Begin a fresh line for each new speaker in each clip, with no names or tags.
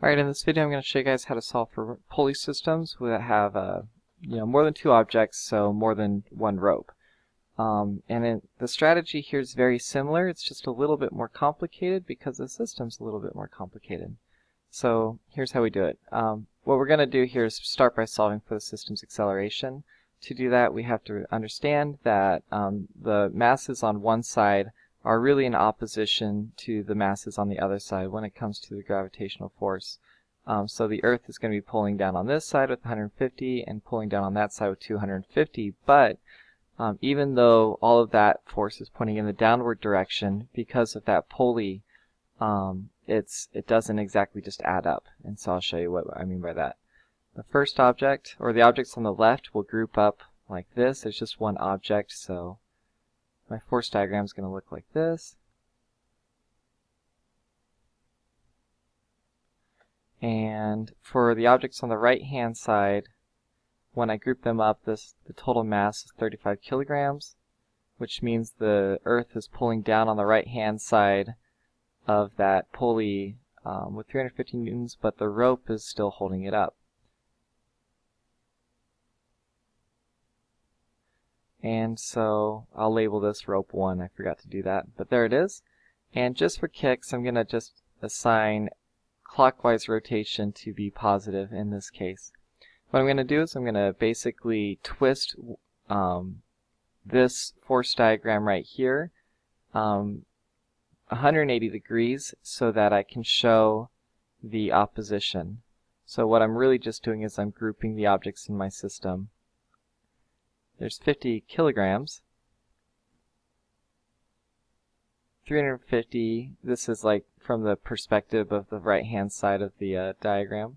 Alright, in this video I'm going to show you guys how to solve for pulley systems that have more than two objects, so more than one rope. The strategy here is very similar, it's just a little bit more complicated because the system's a little bit more complicated. So here's how we do it. What we're going to do here is start by solving for the system's acceleration. To do that, we have to understand that the masses on one side are really in opposition to the masses on the other side when it comes to the gravitational force. So the Earth is going to be pulling down on this side with 150 and pulling down on that side with 250, but even though all of that force is pointing in the downward direction, because of that pulley, it doesn't exactly just add up. And so I'll show you what I mean by that. The first object, or the objects on the left, will group up like this. There's just one object, so my force diagram is going to look like this. And for the objects on the right-hand side, when I group them up, the total mass is 35 kilograms, which means the Earth is pulling down on the right-hand side of that pulley with 350 newtons, but the rope is still holding it up. And so I'll label this rope 1. I forgot to do that, but there it is. And just for kicks, I'm going to just assign clockwise rotation to be positive in this case. What I'm going to do is I'm going to basically twist this force diagram right here 180 degrees so that I can show the opposition. So what I'm really just doing is I'm grouping the objects in my system. There's 50 kilograms, 350, this is like from the perspective of the right hand side of the diagram.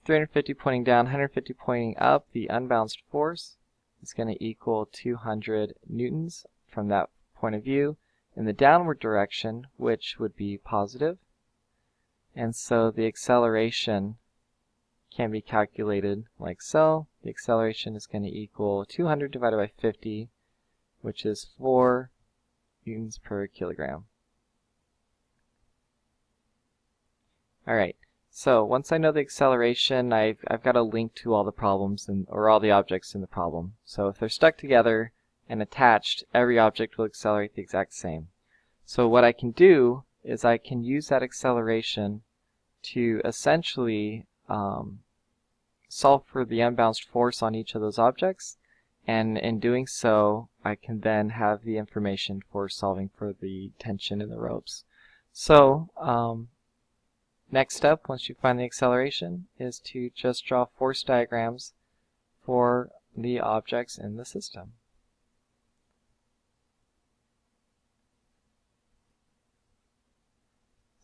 350 pointing down, 150 pointing up, the unbalanced force is going to equal 200 newtons from that point of view in the downward direction, which would be positive. And so the acceleration can be calculated like so. The acceleration is going to equal 200 divided by 50, which is 4 newtons per kilogram. Alright, so once I know the acceleration, I've got a link to all the problems or all the objects in the problem. So if they're stuck together and attached, every object will accelerate the exact same. So what I can do is I can use that acceleration to essentially solve for the unbalanced force on each of those objects, and in doing so I can then have the information for solving for the tension in the ropes. So next step, once you find the acceleration, is to just draw force diagrams for the objects in the system.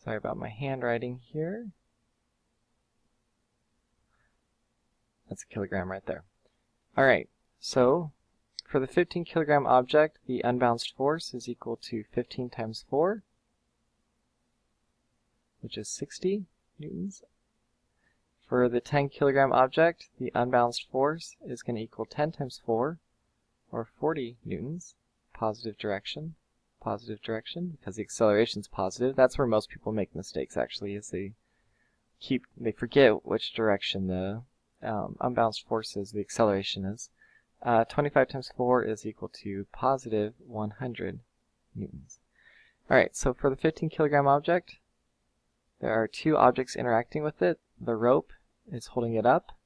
Sorry about my handwriting here. That's a kilogram right there. Alright, so for the 15 kilogram object, the unbalanced force is equal to 15 times 4, which is 60 newtons. For the 10 kilogram object, the unbalanced force is going to equal 10 times 4, or 40 newtons, positive direction, because the acceleration is positive. That's where most people make mistakes, actually, is they forget which direction the unbalanced force is, the acceleration is. 25 times 4 is equal to positive 100 newtons. Alright, so for the 15 kilogram object, there are two objects interacting with it. The rope is holding it up,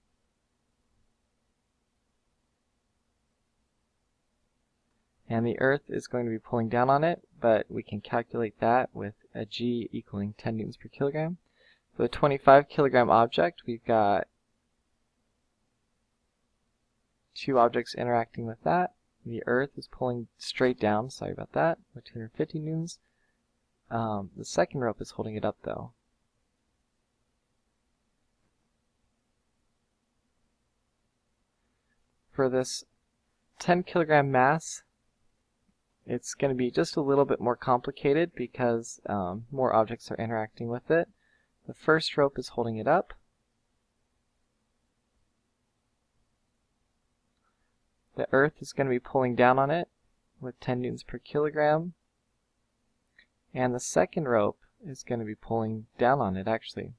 and the Earth is going to be pulling down on it, but we can calculate that with a G equaling 10 newtons per kilogram. For the 25 kilogram object, we've got two objects interacting with that. The Earth is pulling straight down, sorry about that, with 250 newtons. The second rope is holding it up though. For this 10 kilogram mass, it's going to be just a little bit more complicated because more objects are interacting with it. The first rope is holding it up. The Earth is going to be pulling down on it with 10 newtons per kilogram. And the second rope is going to be pulling down on it, actually.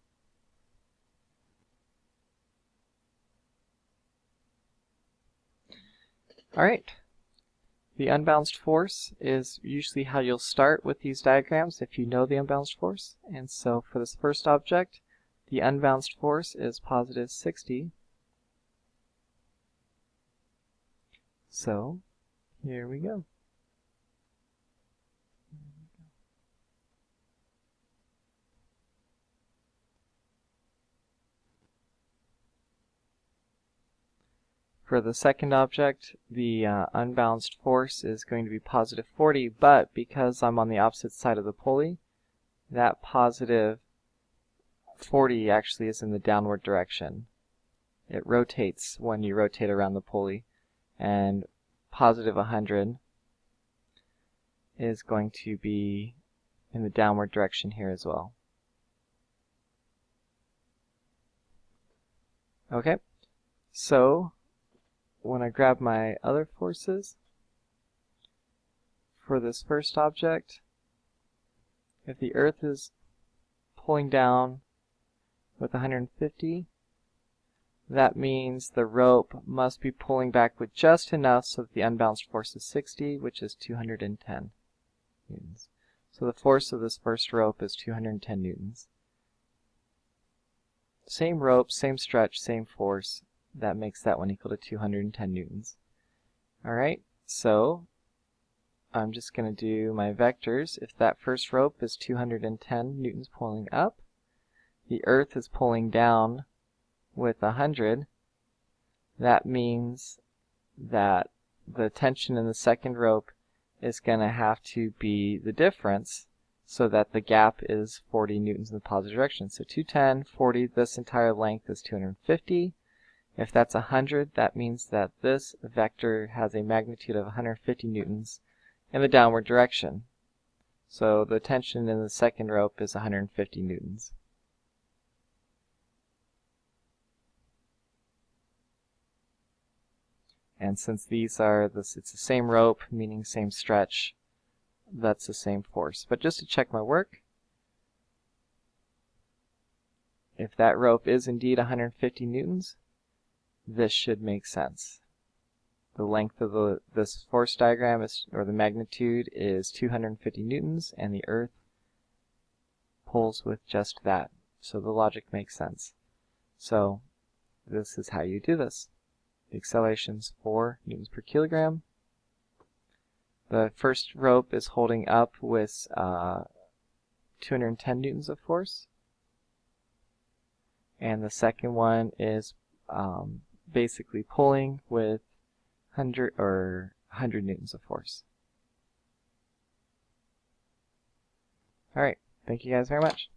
Alright, the unbalanced force is usually how you'll start with these diagrams if you know the unbalanced force. And so for this first object, the unbalanced force is positive 60. So here we go. For the second object, the unbalanced force is going to be positive 40, but because I'm on the opposite side of the pulley, that positive 40 actually is in the downward direction. It rotates when you rotate around the pulley, and positive 100 is going to be in the downward direction here as well. Okay, so when I grab my other forces, for this first object, if the Earth is pulling down with 150, that means the rope must be pulling back with just enough so that the unbalanced force is 60, which is 210 newtons. So the force of this first rope is 210 newtons. Same rope, same stretch, same force. That makes that one equal to 210 newtons. Alright, so I'm just going to do my vectors. If that first rope is 210 newtons pulling up, the Earth is pulling down with 100, that means that the tension in the second rope is going to have to be the difference so that the gap is 40 newtons in the positive direction. So 210, 40, this entire length is 250. If that's 100, that means that this vector has a magnitude of 150 newtons in the downward direction. So the tension in the second rope is 150 newtons. And since these are it's the same rope, meaning same stretch, that's the same force. But just to check my work, if that rope is indeed 150 newtons, this should make sense. The length of this force diagram is, or the magnitude, is 250 newtons, and the Earth pulls with just that. So the logic makes sense. So this is how you do this. The acceleration is 4 newtons per kilogram. The first rope is holding up with 210 newtons of force, and the second one is basically pulling with 100 newtons of force. Alright, thank you guys very much.